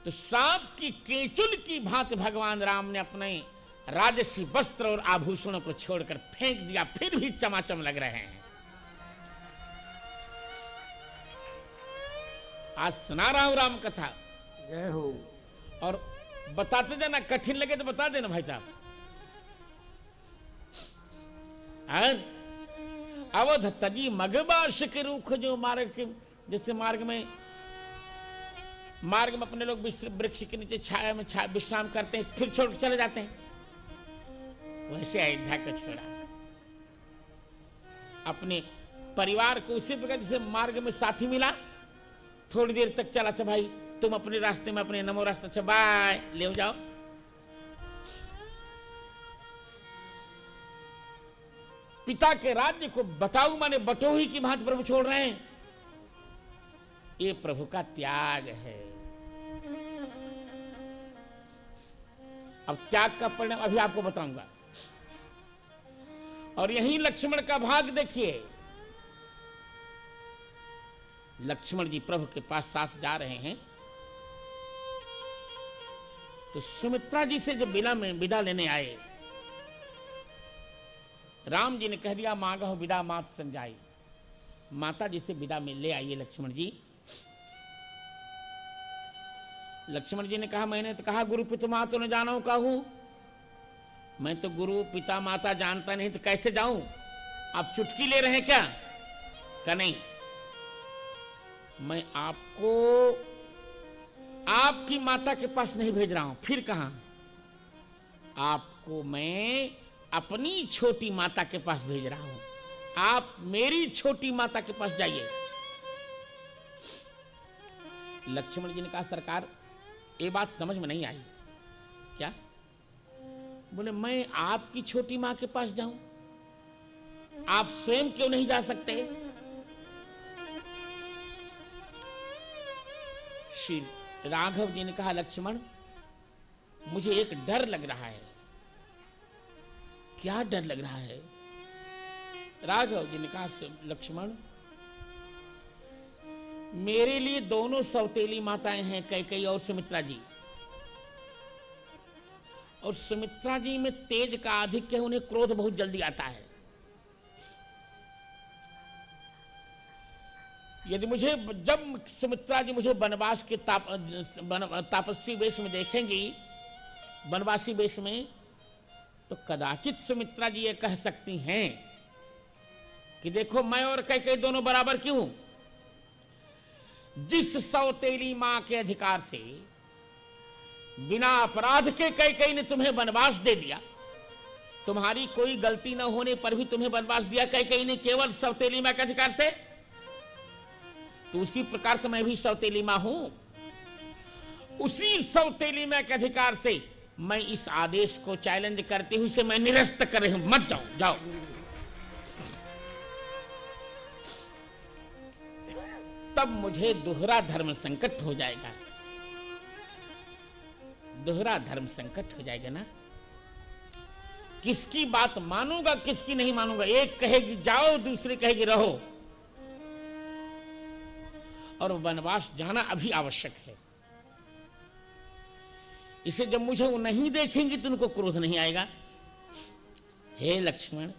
तो सांप की केचुल की भांति भगवान राम ने अपने राजसी वस्त्र और आभूषणों को छोड़कर फेंक दिया, फिर भी चमाचम लग रहे हैं। आज सुना रहा हूं राम कथा, जय हो। और बताते जाना, कठिन लगे तो बता देना भाई साहब। अवध तजी मगबाश के रूख जो मार्ग के, जैसे मार्ग में अपने लोग वृक्ष के नीचे छाया में विश्राम करते हैं, फिर छोड़ चले जाते हैं, वैसे अयोध्या को छोड़ा। अपने परिवार को उसी प्रकार जैसे मार्ग में साथी मिला, थोड़ी देर तक चला, अच्छा भाई तुम अपने रास्ते में अपने नमो रास्ते, अच्छा बाय, ले जाओ। पिता के राज्य को बटाऊ माने बटोही की भांति प्रभु छोड़ रहे हैं। ये प्रभु का त्याग है। अब त्याग का परिणाम अभी आपको बताऊंगा। और यही लक्ष्मण का भाग देखिए। लक्ष्मण जी प्रभु के पास साथ जा रहे हैं, तो सुमित्रा जी से जब विदा लेने आए, राम जी ने कह दिया मांगो विदा मात संजाई, माता जी से विदा में ले आइए लक्ष्मण जी। लक्ष्मण जी ने कहा मैंने तो कहा गुरु पिता माता न जानो कहूं, मैं तो गुरु पिता माता जानता नहीं तो कैसे जाऊं, आप चुटकी ले रहे हैं क्या? कहा नहीं, मैं आपको आपकी माता के पास नहीं भेज रहा हूं। फिर कहा आपको मैं अपनी छोटी माता के पास भेज रहा हूं, आप मेरी छोटी माता के पास जाइए। लक्ष्मण जी ने कहा सरकार ये बात समझ में नहीं आई। क्या? बोले मैं आपकी छोटी मां के पास जाऊं, आप स्वयं क्यों नहीं जा सकते? श्री राघव जी ने कहा लक्ष्मण मुझे एक डर लग रहा है। क्या डर लग रहा है? राघव जी ने कहा लक्ष्मण मेरे लिए दोनों सौतेली माताएं हैं, कैकेयी और सुमित्रा जी, और सुमित्रा जी में तेज का आधिक्य है, उन्हें क्रोध बहुत जल्दी आता है। यदि मुझे जब सुमित्रा जी मुझे वनवास के तापस्वी वेश में देखेंगी, वनवासी वेश में, तो कदाचित सुमित्रा जी ये कह सकती हैं कि देखो मैं और कैकेयी दोनों बराबर क्यों? जिस सौतेली मां के अधिकार से बिना अपराध के कैकेयी ने तुम्हें वनवास दे दिया, तुम्हारी कोई गलती न होने पर भी तुम्हें वनवास दिया कैकेयी ने केवल सौतेली मां के अधिकार से, तो उसी प्रकार तो मैं भी सौतेली मां हूं। उसी सौतेली मां के अधिकार से मैं इस आदेश को चैलेंज करती हूं, इसे मैं निरस्त कर रही हूं, मत जाओ, जाओ। तब मुझे दोहरा धर्म संकट हो जाएगा, दोहरा धर्म संकट हो जाएगा ना। किसकी बात मानूंगा किसकी नहीं मानूंगा? एक कहेगी जाओ, दूसरी कहेगी रहो, और वनवास जाना अभी आवश्यक है। इसे जब मुझे वो नहीं देखेंगी तो उनको क्रोध नहीं आएगा। हे लक्ष्मण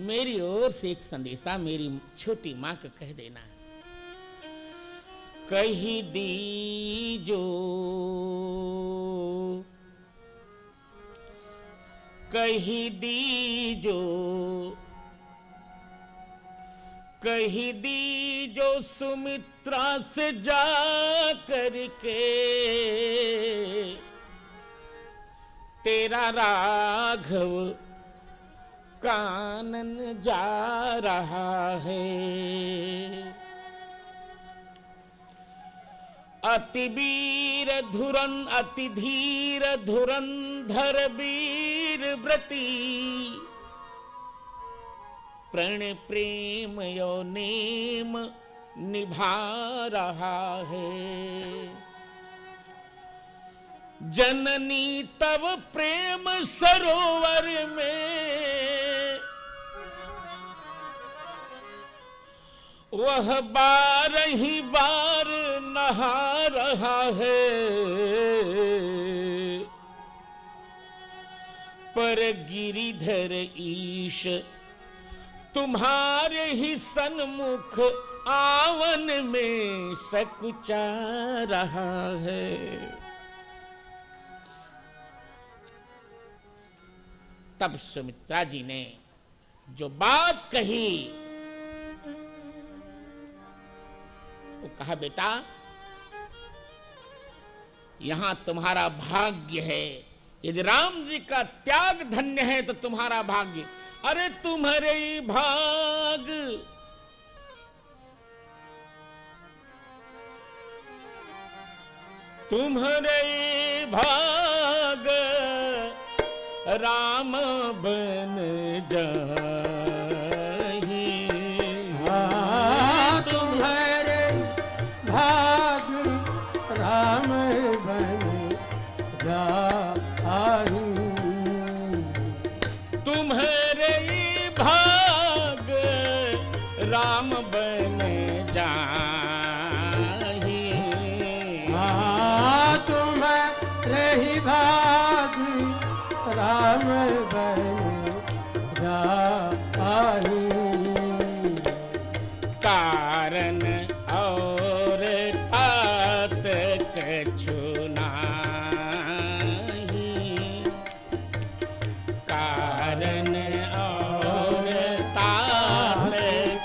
मेरी ओर से एक संदेशा मेरी छोटी मां को कह देना, कही दीजो, कही दीजो, कही दीजो सुमित्रा से जा करके, तेरा राघव कानन जा रहा है। अति वीर धुरन अति धीर धुरंधर वीर व्रती, प्रण प्रेम यो नेम निभा रहा है। जननी तब प्रेम सरोवर में, वह 12 बार कहा रहा है, पर गिरिधर ईश तुम्हारे ही सन्मुख आवन में सकुचा रहा है। तब सुमित्रा जी ने जो बात कही, वो कहा, बेटा यहां तुम्हारा भाग्य है, यदि राम जी का त्याग धन्य है तो तुम्हारा भाग्य। अरे तुम्हारे भाग, तुम्हारे भाग राम बन जाहि। हाँ तुम्हारे भाग राम बन जाहि। तुम्हारे भाग राम बन जाहि। हाँ तुम्हारे ही भाग राम बन जाहि। कारण और तात कछु नाही, कारण और तात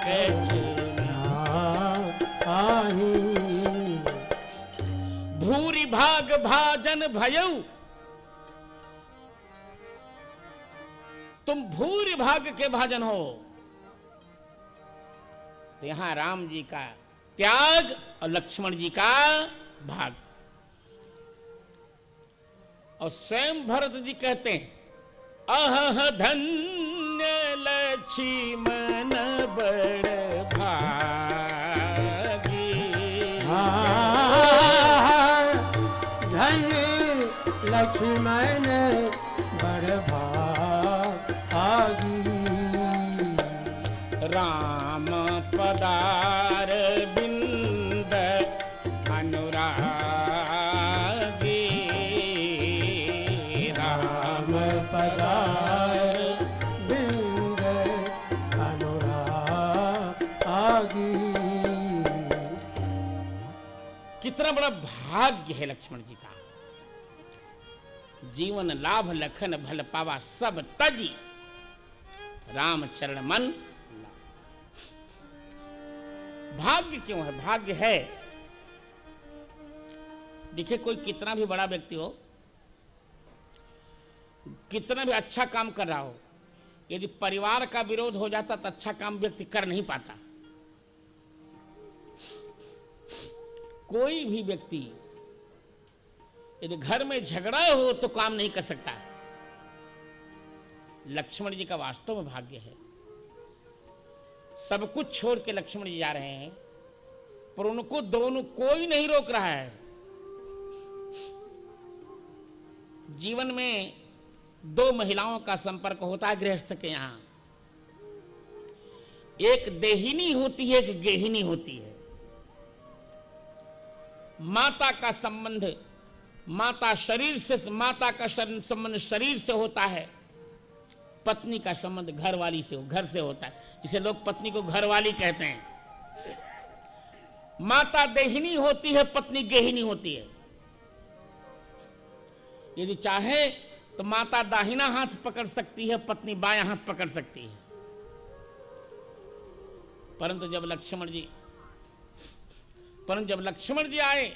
कछु नाही। भूरि भाग भाजन भयऊ, तुम भूरि भाग के भाजन हो। तो यहां राम जी का त्याग और लक्ष्मण जी का भाग। और स्वयं भरत जी कहते हैं, अह धन्य लक्ष्मण बड़ भागी। धन्य लक्ष्मण बड़ भागी। राम पदार बिंद अनुरागी। राम पदार बिंद अनुरागी। कितना बड़ा भाग्य है लक्ष्मण जी का। जीवन लाभ लखन भल पावा सब तजी, राम चरण मन। भाग्य क्यों है? भाग्य है, देखिए कोई कितना भी बड़ा व्यक्ति हो, कितना भी अच्छा काम कर रहा हो, यदि परिवार का विरोध हो जाता तो अच्छा काम व्यक्ति कर नहीं पाता। कोई भी व्यक्ति यदि घर में झगड़ा हो तो काम नहीं कर सकता। लक्ष्मण जी का वास्तव में भाग्य है। सब कुछ छोड़ के लक्ष्मण जी जा रहे हैं, पर उनको दोनों कोई नहीं रोक रहा है। जीवन में दो महिलाओं का संपर्क होता है गृहस्थ के यहां, एक देहिनी होती है, एक गेहिनी होती है। माता का संबंध माता शरीर से, माता का संबंध शरीर से होता है, पत्नी का संबंध घर वाली से, घर से होता है। इसे लोग पत्नी को घर वाली कहते हैं। माता देहिनी होती है, पत्नी गेहिनी होती है। यदि चाहे तो माता दाहिना हाथ पकड़ सकती है, पत्नी बायां हाथ पकड़ सकती है। परंतु जब लक्ष्मण जी आए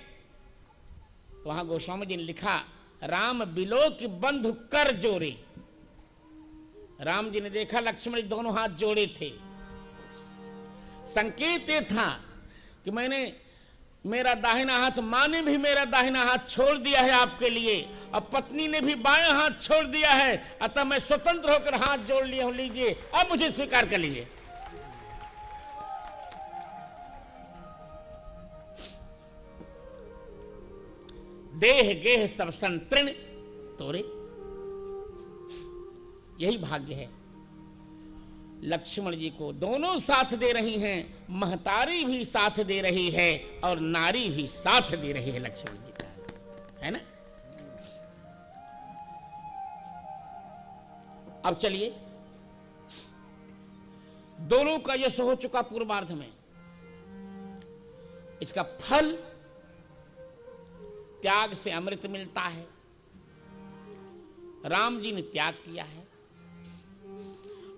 तो वहां गोस्वामी जी ने लिखा, राम बिलो की बंधु कर जोड़े। राम जी ने देखा लक्ष्मण जी दोनों हाथ जोड़े थे। संकेत ये था कि मेरा दाहिना हाथ, मां ने भी मेरा दाहिना हाथ छोड़ दिया है आपके लिए, अब पत्नी ने भी बायां हाथ छोड़ दिया है, अतः मैं स्वतंत्र होकर हाथ जोड़ लिया हूं, लीजिए अब मुझे स्वीकार कर लीजिए। देह गेह सब संतृण तोरे, यही भाग्य है। लक्ष्मण जी को दोनों साथ दे रही हैं, महतारी भी साथ दे रही है और नारी भी साथ दे रही है लक्ष्मण जी का, है ना। अब चलिए, दोनों का यश हो चुका पूर्वार्ध में। इसका फल त्याग से अमृत मिलता है। राम जी ने त्याग किया है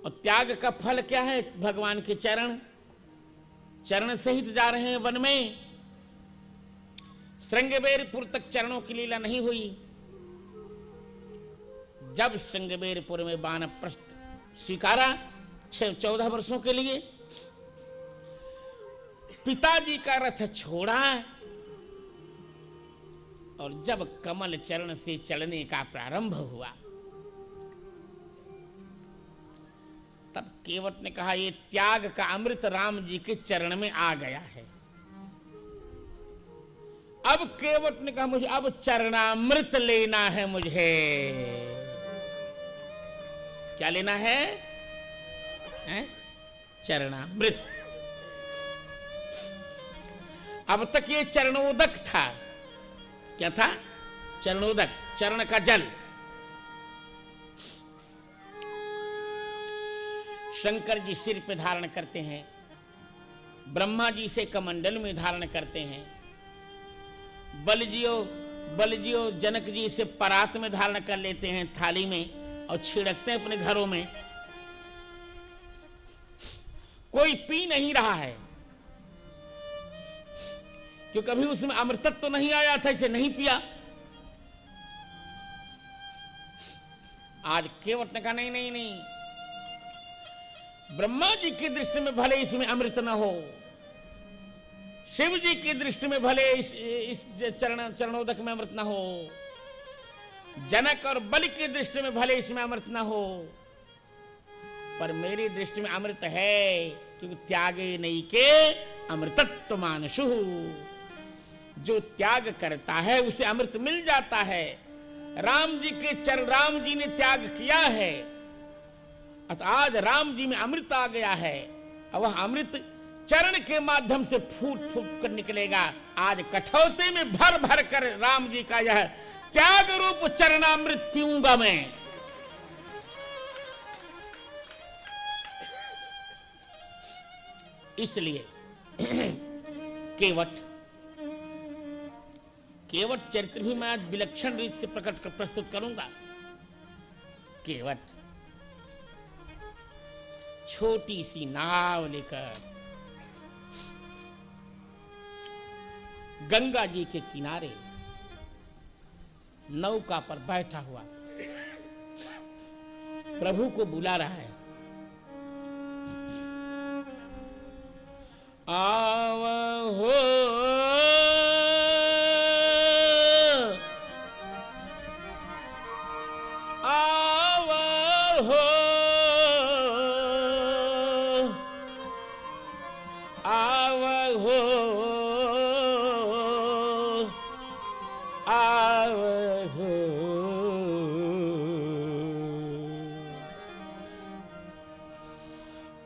और त्याग का फल क्या है? भगवान के चरण, चरण सहित जा रहे हैं वन में। श्रृंगबेरपुर तक चरणों की लीला नहीं हुई। जब श्रृंगबेरपुर में वानप्रस्थ स्वीकारा 14 वर्षों के लिए, पिताजी का रथ छोड़ा और जब कमल चरण से चलने का प्रारंभ हुआ, तब केवट ने कहा ये त्याग का अमृत राम जी के चरण में आ गया है। अब केवट ने कहा मुझे अब चरणामृत लेना है। मुझे क्या लेना है? चरणामृत। अब तक ये चरणोदक था। क्या था? चरणोदक, चरण का जल। शंकर जी सिर पे धारण करते हैं, ब्रह्मा जी से कमंडल में धारण करते हैं, बलजियो जनक जी से परात में धारण कर लेते हैं, थाली में, और छिड़कते हैं अपने घरों में। कोई पी नहीं रहा है क्योंकि कभी उसमें अमृतत्व तो नहीं आया था, इसे नहीं पिया। आज केवट ने कहा नहीं नहीं नहीं, ब्रह्मा जी की दृष्टि में भले इसमें अमृत न हो, शिव जी की दृष्टि में भले इस चरणोदक में अमृत न हो, जनक और बलि की दृष्टि में भले इसमें अमृत न हो, पर मेरी दृष्टि में अमृत है, क्योंकि त्यागे नहीं के अमृतत्व मानसु। जो त्याग करता है उसे अमृत मिल जाता है। राम जी ने त्याग किया है, अतः आज राम जी में अमृत आ गया है, और वह अमृत चरण के माध्यम से फूट फूट कर निकलेगा। आज कठौते में भर भर कर राम जी का यह त्याग रूप चरणामृत पीऊंगा मैं। इसलिए केवट चरित्र भी मैं आज विलक्षण रीत से प्रस्तुत करूंगा। केवट छोटी सी नाव लेकर गंगा जी के किनारे नौका पर बैठा हुआ प्रभु को बुला रहा है। आवहो आवहो आवहो आवहो।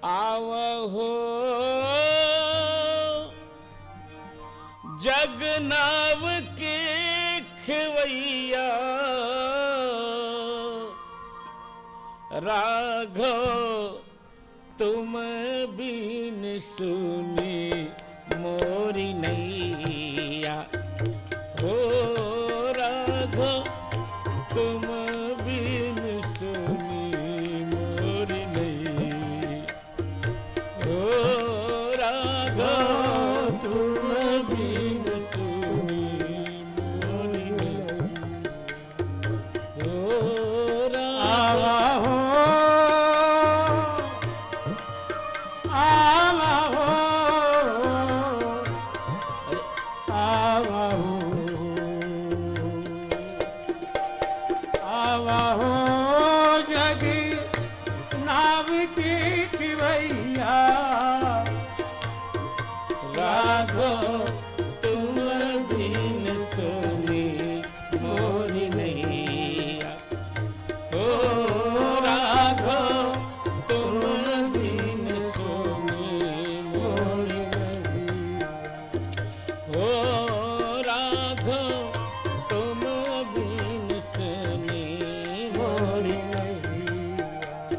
आवहो जगनाव के खेवैया, राघव तुम बिन सुनी मोरी नैया, हो राघव तुम बिन सुनी मोरी नैया, हो राघव तुम बिन सुनी मोरी नैया, हो राघव।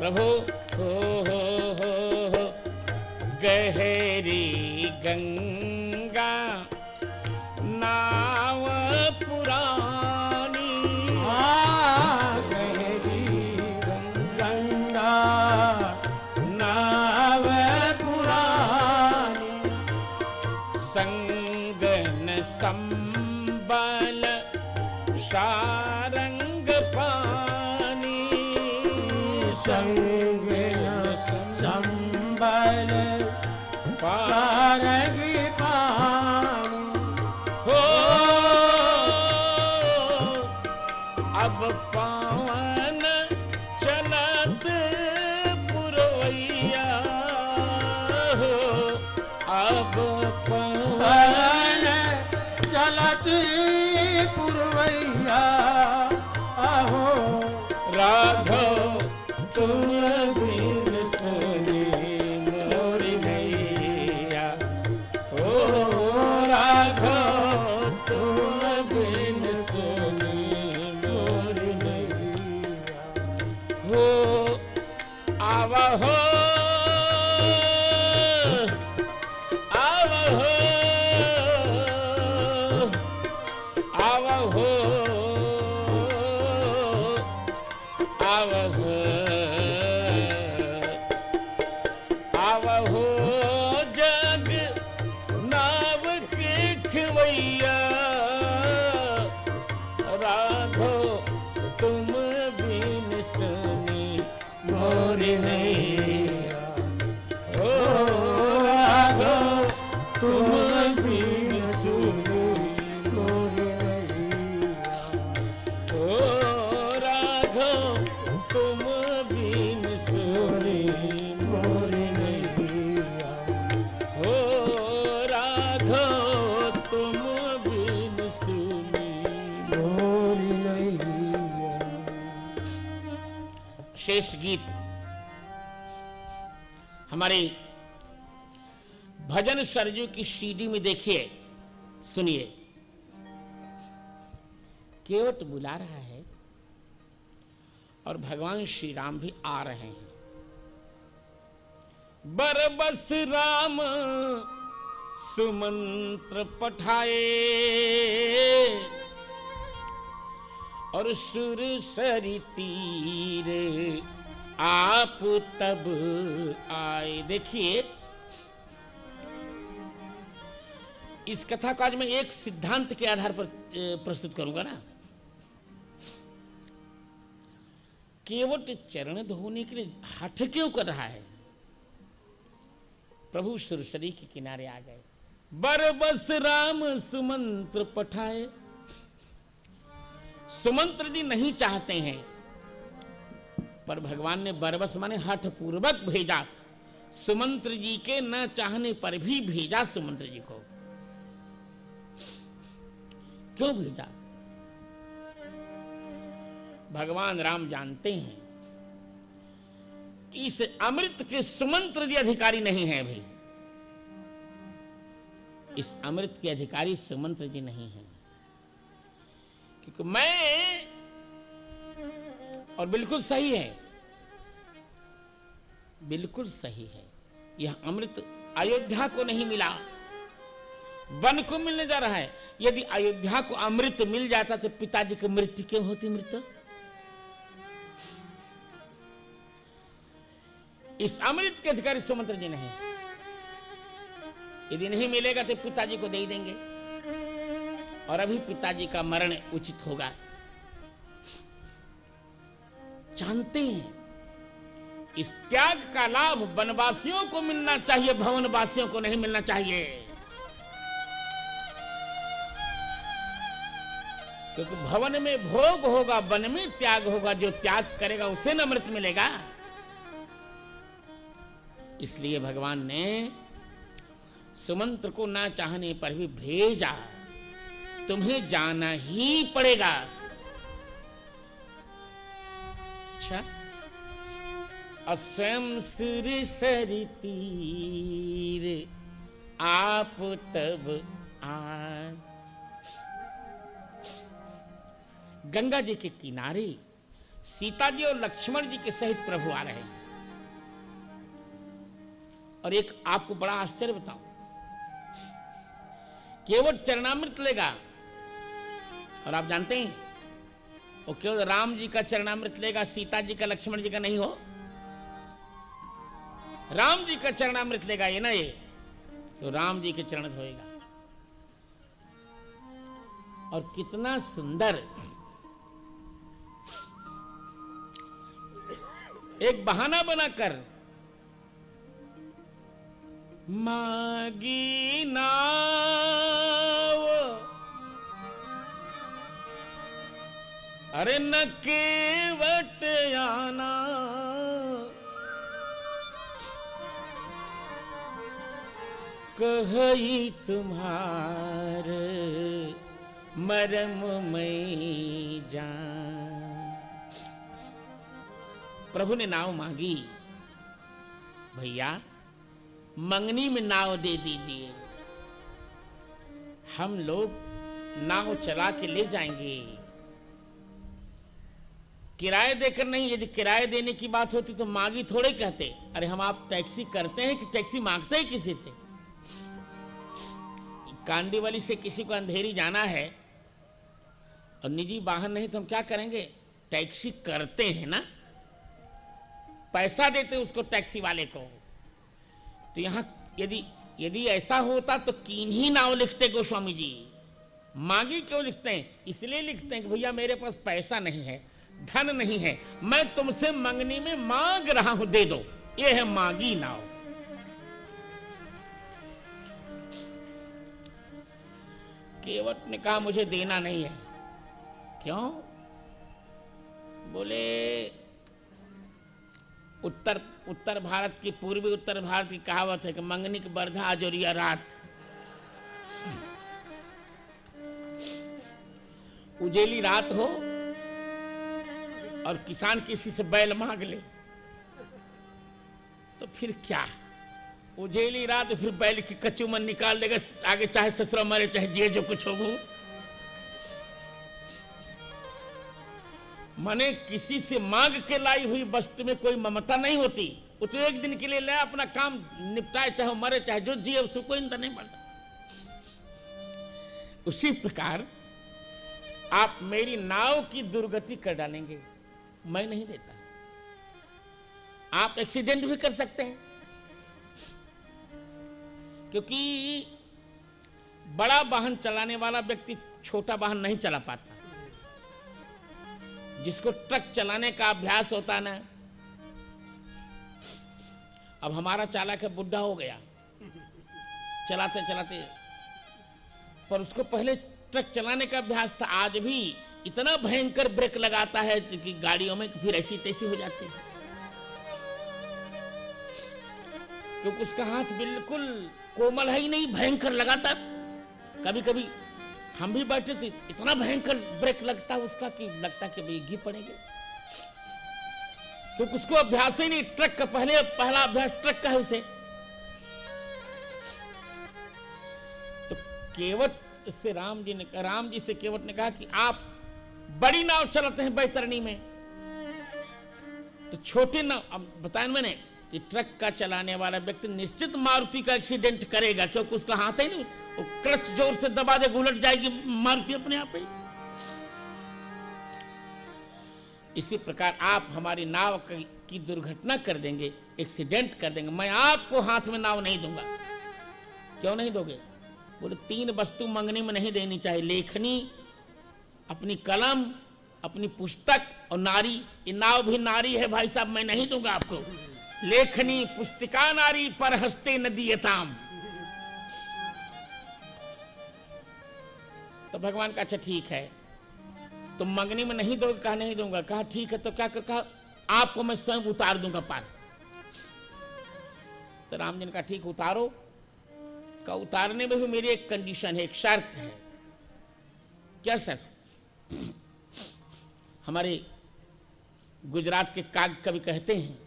प्रभु हो गहरी गंगा नाव पुरानी, गहरी गंगा नाव पुरानी, संगन संबल सारंग पानी, संगन संबल सारंग पानी, हो अब पावन चलत पुरवैया हो, अब पवन चलत पुरवैया आहो, राघव तुम बिन सुनी मोरी नैया, ओ राघव तुम बिन सुनी मोरी नैया, हो आवहो आवहो आवहो आवहो आवहो जग नाव के खवैया, राघव तुम बिन सुनी मोरी नैया, ओ राघव तुम बिन सुनी मोरी नैया, ओ राघव तुम बिन सुनी मोरी नैया, ओ राघव तुम बिन सुनी मोरी नैया। शेष गीत हमारे भजन सरजू की सीडी में देखिए, सुनिए। केवट बुला रहा है और भगवान श्री राम भी आ रहे हैं। बरबस राम सुमंत्र पठाए और सुर सरी तीर आप तब आए। देखिए, इस कथा को आज मैं एक सिद्धांत के आधार पर प्रस्तुत करूंगा ना। केवट चरण धोने के लिए हठ क्यों कर रहा है? प्रभु सुरसरी के किनारे आ गए। बरबस राम सुमंत्र पठाए। सुमंत्र जी नहीं चाहते हैं, पर भगवान ने बरबस माने हठ पूर्वक भेजा। सुमंत्र जी के न चाहने पर भी भेजा सुमंत्र जी को। क्यों भेजा? भगवान राम जानते हैं कि इस अमृत के सुमंत्र जी अधिकारी नहीं है। अभी इस अमृत के अधिकारी सुमंत्र जी नहीं है, क्योंकि मैं, और बिल्कुल सही है, बिल्कुल सही है, यह अमृत अयोध्या को नहीं मिला, वन को मिलने जा रहा है। यदि अयोध्या को अमृत मिल जाता तो पिताजी की मृत्यु क्यों होती? मृत्यु इस अमृत के अधिकारी सुमंत्र जी नहीं। यदि नहीं मिलेगा तो पिताजी को दे देंगे, और अभी पिताजी का मरण उचित होगा। जानते हैं इस त्याग का लाभ वनवासियों को मिलना चाहिए, भवनवासियों को नहीं मिलना चाहिए। क्योंकि भवन में भोग होगा, वन में त्याग होगा। जो त्याग करेगा उसे न अमृत मिलेगा। इसलिए भगवान ने सुमंत्र को ना चाहने पर भी भेजा। तुम्हें जाना ही पड़ेगा। अच्छा, और स्वयं सुर सरी तीर आप तब आए। गंगा जी के किनारे सीता जी और लक्ष्मण जी के सहित प्रभु आ रहे हैं। और एक आपको बड़ा आश्चर्य बताऊं, केवल चरणामृत लेगा, और आप जानते हैं वो केवल राम जी का चरणामृत लेगा, सीता जी का, लक्ष्मण जी का नहीं हो। राम जी का चरणामृत लेगा, ये ना, ये तो राम जी के चरण धोएगा। और कितना सुंदर एक बहाना बनाकर, मागी नाव, अरे न केवट आना, कही तुम्हार मरम मई जान। प्रभु ने नाव मांगी, भैया मंगनी में नाव दे दीजिए, हम लोग नाव चला के ले जाएंगे, किराए देकर नहीं। यदि किराए देने की बात होती तो मांगी थोड़े कहते। अरे हम आप टैक्सी करते हैं कि टैक्सी मांगते हैं किसी से? कांडीवली से किसी को अंधेरी जाना है और निजी वाहन नहीं तो हम क्या करेंगे? टैक्सी करते हैं ना, पैसा देते उसको, टैक्सी वाले को। तो यहां यदि ऐसा होता तो किन्हीं नाव लिखते गोस्वामी जी। मांगी क्यों लिखते हैं? इसलिए लिखते हैं कि भैया मेरे पास पैसा नहीं है, धन नहीं है, मैं तुमसे मंगनी में मांग रहा हूं, दे दो। ये है मांगी नाव। केवट ने कहा मुझे देना नहीं है। क्यों? बोले उत्तर भारत की, पूर्वी उत्तर भारत की कहावत है कि मंगनी की बरधा आजोरिया रात। उजेली रात हो और किसान किसी से बैल मांग ले तो फिर क्या? उजेली रात फिर बैल की कच्चूमन निकाल लेगा, आगे चाहे ससुरा मरे चाहे जिए, जो कुछ हो। माने किसी से मांग के लाई हुई वस्तु में कोई ममता नहीं होती। वो तो एक दिन के लिए ले, अपना काम निपटाए, चाहे मरे चाहे जो जिए, उसको कोई इंतजार नहीं पड़ता। उसी प्रकार आप मेरी नाव की दुर्गति कर डालेंगे, मैं नहीं देता। आप एक्सीडेंट भी कर सकते हैं, क्योंकि बड़ा वाहन चलाने वाला व्यक्ति छोटा वाहन नहीं चला पाता। जिसको ट्रक चलाने का अभ्यास होता है ना, अब हमारा चालक है, बुढ़ा हो गया चलाते चलाते, पर उसको पहले ट्रक चलाने का अभ्यास था। आज भी इतना भयंकर ब्रेक लगाता है कि गाड़ियों में फिर ऐसी तैसी हो जाती है, क्योंकि उसका हाथ बिल्कुल कोमल है ही नहीं, भयंकर लगाता। कभी कभी हम भी बैठे थे, इतना भयंकर ब्रेक लगता है उसका कि लगता कि भाई गिर पड़ेंगे, क्योंकि उसको अभ्यास ही नहीं। ट्रक का पहला अभ्यास ट्रक का है उसे। तो केवट से राम जी से केवट ने कहा कि आप बड़ी नाव चलाते हैं बैतरणी में, तो छोटी नाव, अब बताया मैंने कि ट्रक का चलाने वाला व्यक्ति निश्चित मारुति का एक्सीडेंट करेगा, क्योंकि उसका हाथ है नहीं, वो क्लच जोर से दबा दे, उलट जाएगी मारुति अपने आप ही। इसी प्रकार आप हमारी नाव की दुर्घटना कर देंगे, एक्सीडेंट कर देंगे, मैं आपको हाथ में नाव नहीं दूंगा। क्यों नहीं दोगे? बोले 3 वस्तु मंगनी में नहीं देनी चाहिए, लेखनी, अपनी कलम, अपनी पुस्तक और नारी। ये नाव भी नारी है भाई साहब, मैं नहीं दूंगा आपको। लेखनी पुस्तिका नारी पर हस्ते न दियताम। तो भगवान का अच्छा ठीक है, तुम मंगनी में नहीं दोगे? कहा नहीं दूंगा। कहा ठीक है, तो क्या कर? कहा आपको मैं स्वयं उतार दूंगा पार। तो राम जी ने कहा ठीक उतारो। का उतारने में भी मेरी एक कंडीशन है, एक शर्त है। क्या शर्त? हमारे गुजरात के काग कवि कहते हैं,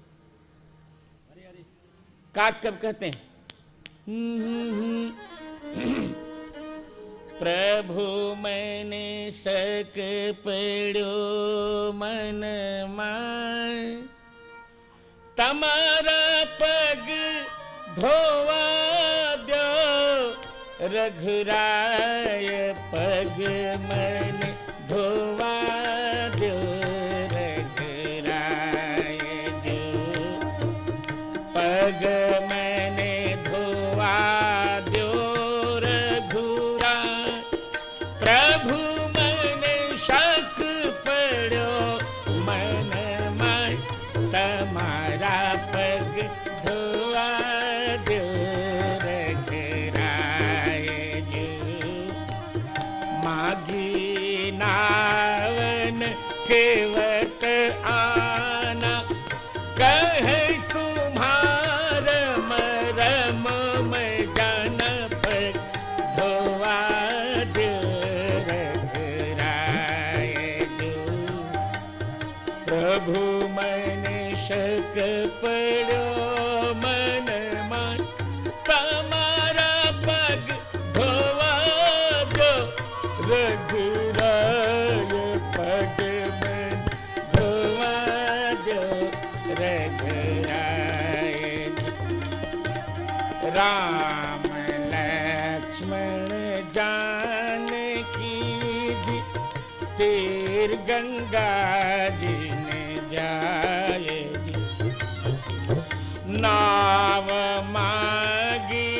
काग कवि कहते हैं, प्रभु मैंने सक पड़ो मन मान, तमारा पग धोवा दो रघुराय पग मन धोवा दो रघुराय जो पग मन धोवा दो रघुराय प्रभु मन शक पड़ो मन मन तमारा पग धोवा दो रघुराय जो मागी नावन केवट आना कहे तुम्हार मरम में जान पग धोवा दो रघुराय जो प्रभु मन शक पड़ो मन मन तमारा पग धोवा दो रघुराय पग मन धोवा दो रघुराय राम लक्ष्मण जानकी जी तीर गंगा जी ने जाए जी नाव मागी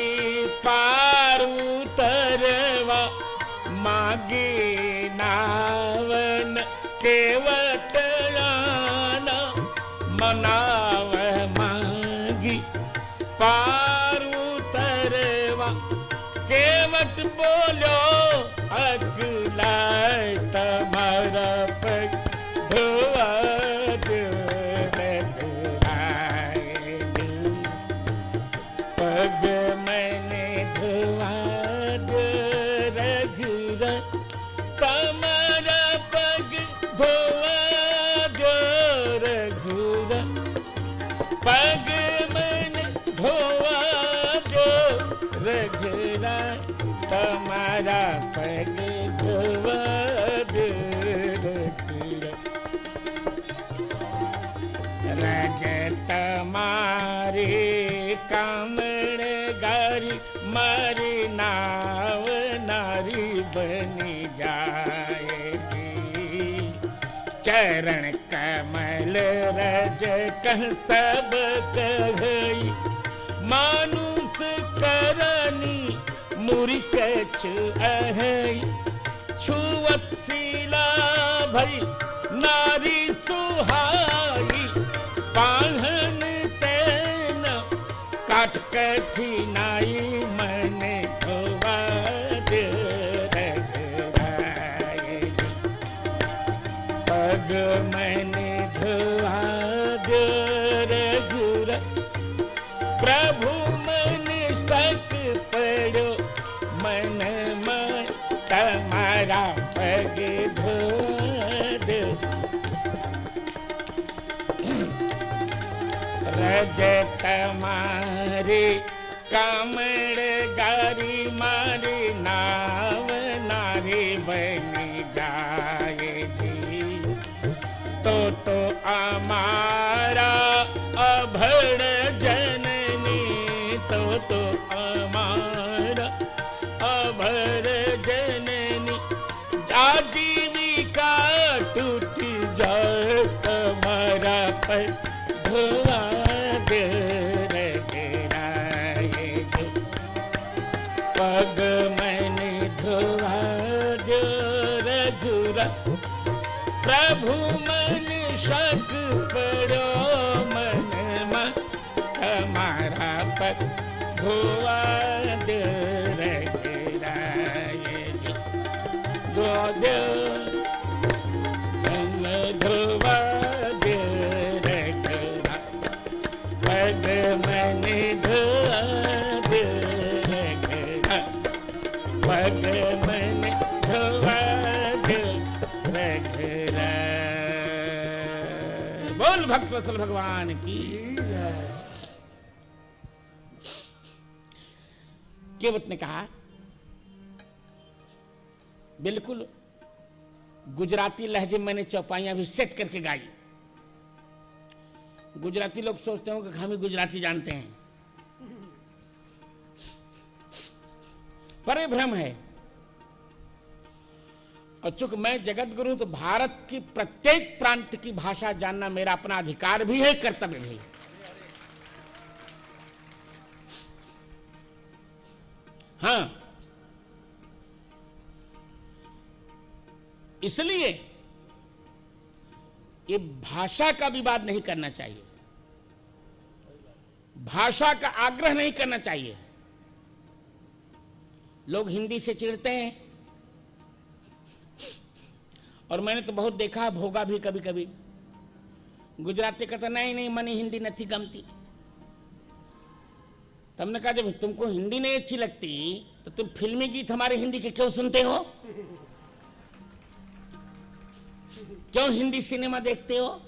पार उतरवा मागी नावन केवटलाना मनाव मागी पार उतरवा केवट बोलो अगलाय तमारा पग धोवा दो रघुराय जो पग मन धोवा दो रघुराय तमारा पग धोवा दो रघुराय पग मन धोवा दो रघुराय तमारा पग धोवा दो रघुराय रजत मारे कामण गारी मारी नाव नारी बनी जाएगी चरण कमल रज कह सब कही मानुष करनी मुरी कछ अहै छुवत सीला भई नारी सुहाई पाहन तेन काट कठिनाई मन धोवा दो रघुराय पग मन धोवा दो रघुराय प्रभु मन सक पड़ो मन मन तमारा पग धोवा दो रजत मारे कामड़ गारी मारी नाव नारी बनी जाएगी तो हमारा अभड़ जननी तो हमारा अभड़ जननी आजीविका टूट जाए तुम्हारा पर धोवा दो रघुराय जो पग मन धोवा दो रघुराय प्रभु मन शक पड़ो मन मन हमारा पग धोवा दो रघुराय जो दो धोवा दो रघुराय पग मन धोवा दो रघुराय पग मन धोवा दो रघुराय। बोल भक्त वत्सल भगवान की। केवट ने कहा बिल्कुल गुजराती लहजे मैंने चौपाइयां भी सेट करके गाई। गुजराती लोग सोचते हो कि हम ही गुजराती जानते हैं, परिभ्रम है। और चूंकि मैं जगत गुरु, तो भारत की प्रत्येक प्रांत की भाषा जानना मेरा अपना अधिकार भी है, कर्तव्य भी। हाँ, इसलिए ये भाषा का विवाद नहीं करना चाहिए, भाषा का आग्रह नहीं करना चाहिए। लोग हिंदी से चिढ़ते हैं, और मैंने तो बहुत देखा, भोगा भी कभी कभी। गुजराती कहता नहीं नहीं मनी हिंदी नहीं गमती। तुमने कहा जब तुमको हिंदी नहीं अच्छी लगती तो तुम फिल्मी गीत हमारे हिंदी के क्यों सुनते हो, क्यों हिंदी सिनेमा देखते हो?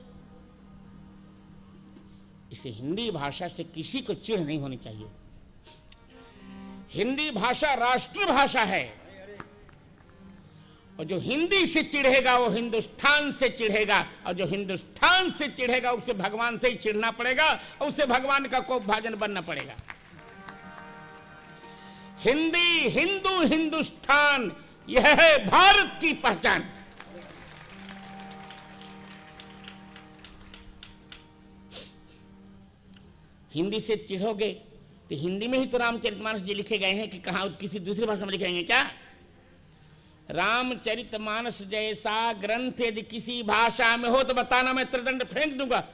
इसे हिंदी भाषा से किसी को चिढ़ नहीं होनी चाहिए। हिंदी भाषा राष्ट्र भाषा है, और जो हिंदी से चिढ़ेगा वो हिंदुस्तान से चिढ़ेगा, और जो हिंदुस्तान से चिढ़ेगा उसे भगवान से ही चिढ़ना पड़ेगा, और उसे भगवान का कोप भाजन बनना पड़ेगा। हिंदी, हिंदू, हिंदुस्तान, यह है भारत की पहचान। हिंदी से चिढ़ोगे तो हिंदी में ही तो रामचरितमानस जी लिखे गए हैं कि कहां किसी दूसरी भाषा में लिखे गए क्या? रामचरितमानस जैसा ग्रंथ यदि किसी भाषा में हो तो बताना, मैं त्रिदंड फेंक दूंगा।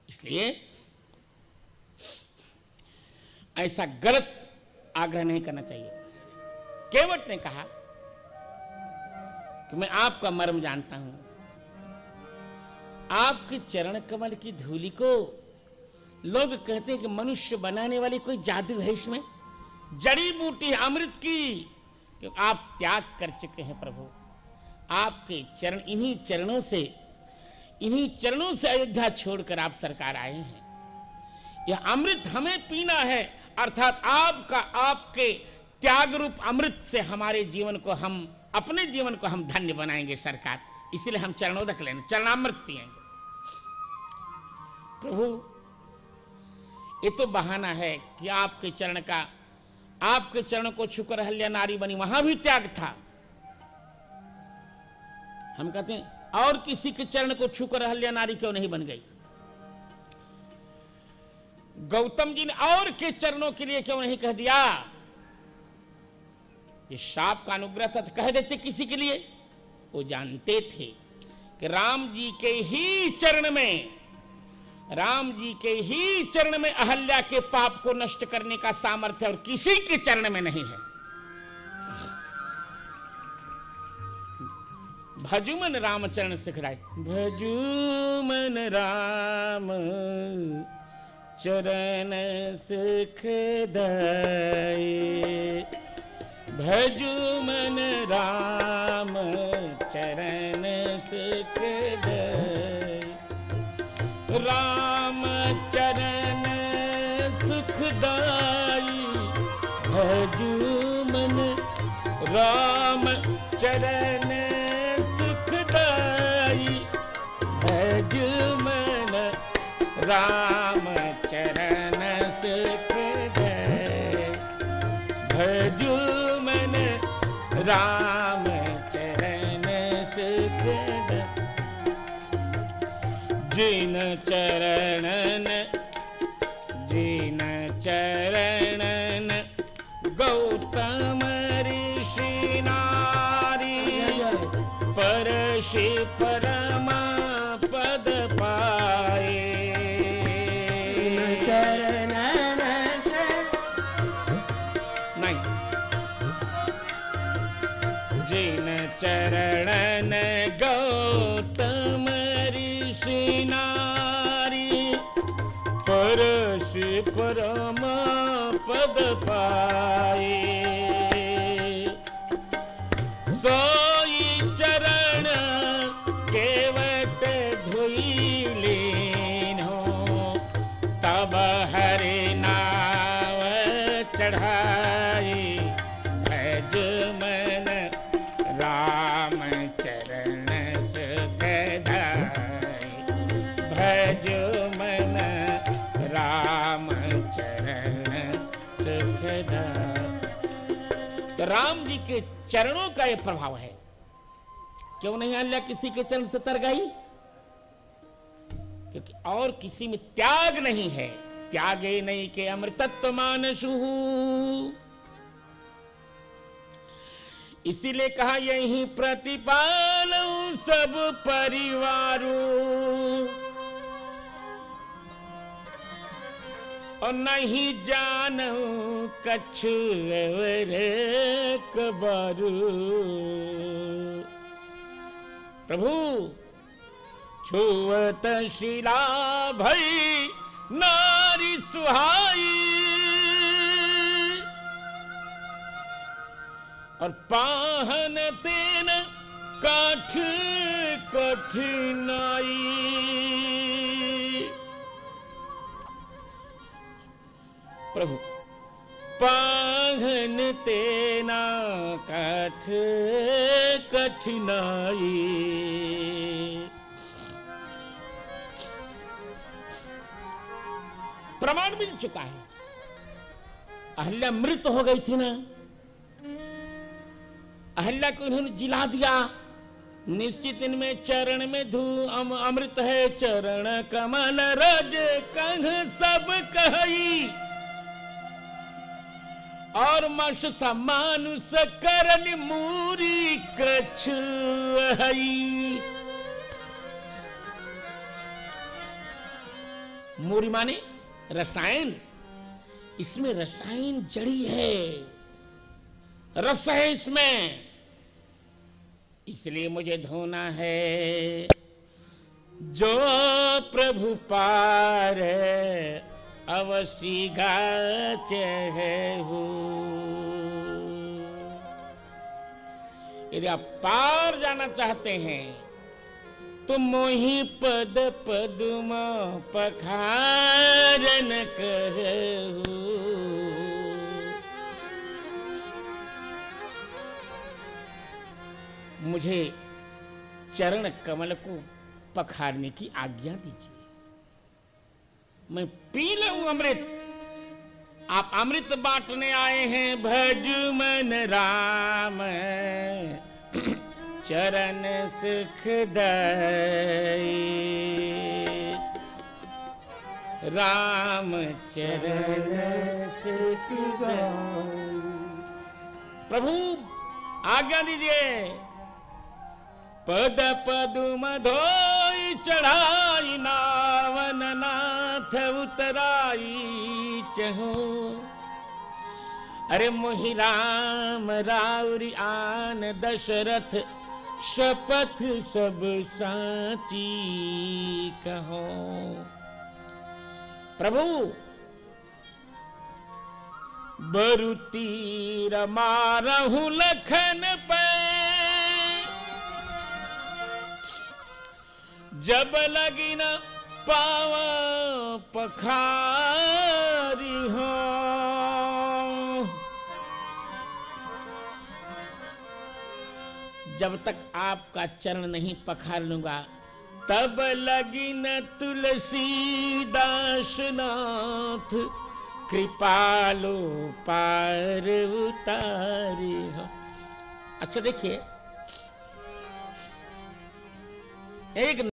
इसलिए ऐसा गलत आग्रह नहीं करना चाहिए। केवट ने कहा कि मैं आपका मर्म जानता हूं, आपके चरण कमल की धूलि को लोग कहते हैं कि मनुष्य बनाने वाली कोई जादू है इसमें, जड़ी बूटी अमृत की, कि आप त्याग कर चुके हैं प्रभु। आपके चरण, इन्हीं चरणों से अयोध्या छोड़कर आप सरकार आए हैं। यह अमृत हमें पीना है, अर्थात आपके त्याग रूप अमृत से हमारे जीवन को, हम अपने जीवन को हम धन्य बनाएंगे सरकार। इसलिए हम चरणोदक लेंगे, चरणामृत पिएंगे। प्रभु, ये तो बहाना है कि आपके चरण को छूकर अहल्या नारी बनी, वहां भी त्याग था। हम कहते हैं और किसी के चरण को छूकर अहल्या नारी क्यों नहीं बन गई? गौतम जी ने और के चरणों के लिए क्यों नहीं कह दिया? ये शाप का अनुग्रह था तो कह देते किसी के लिए। वो जानते थे कि राम जी के ही चरण में अहल्या के पाप को नष्ट करने का सामर्थ्य और किसी के चरण में नहीं है। भजुमन राम चरण सिखलाए, भजुमन राम चरण सुखदाई, भजुमन राम चरण सुखदाई, राम चरण सुखदाई, भजुमन राम चरण सुखदाई, भजुमन राम चरण सुखदाई, भजुमन राम चरण सुखदाई। जिन चरणन गौतम ऋषि नारी, परशि परमा पद पाए। नहीं, जिन चरणन गौतम ऋषि नारी, परशि परमा पद पाए। सोई चरण केवट धुइलीन हो, तब हरि नाव चढ़ाई, भजुमन राम चरण सुखदाई, भजुमन राम चरण मेरे चरणों का ये प्रभाव है। क्यों नहीं अल्लाह किसी के चरण से तर गई? क्योंकि और किसी में त्याग नहीं है। त्यागे नहीं के अमृतत्व मानसु, इसीलिए कहा यही प्रतिपालू सब परिवारों, और नहीं जानू कछु अवर कबारू। प्रभु छुअत शिला भई नारी सुहाई, और पाहन तेन काठ कठिनाई। प्रभु पाहन तेना काठ कठिनाई। प्रमाण मिल चुका है। अहल्या मृत हो गई थी ना, अहल्या को इन्होंने जिला दिया। निश्चित इनमें चरण में धू अमृत है, चरण कमल रज कंघ सब कही, और मश समानुष करन मूरी कछु हई। मूरी माने रसायन, इसमें रसायन जड़ी है, रस है इसमें, इसलिए मुझे धोना है। जो प्रभु पार अवसी गाच है हो। यदि आप पार जाना चाहते हैं तो मोहि पद पदुम पखारन कहू। मुझे चरण कमल को पखारने की आज्ञा दीजिए, मैं पी लूं अमृत। आप अमृत बांटने आए हैं, भज मन राम चरण सुख दई, राम चरण सुख दई। प्रभु आज्ञा दीजिए। पद पदुम धोई चढ़ाई, नावन नाथ उतराई चहु। अरे मोहि राम राउरी आन दशरथ, शपथ सब साची कहो। प्रभु बरु तीर मारहु लखन पे, जब लगी न पावा पखारी हो। जब तक आपका चरण नहीं पखार लूंगा, तब लगी न तुलसीदास नाथ, कृपालो पार उतारी हो। अच्छा देखिए, एक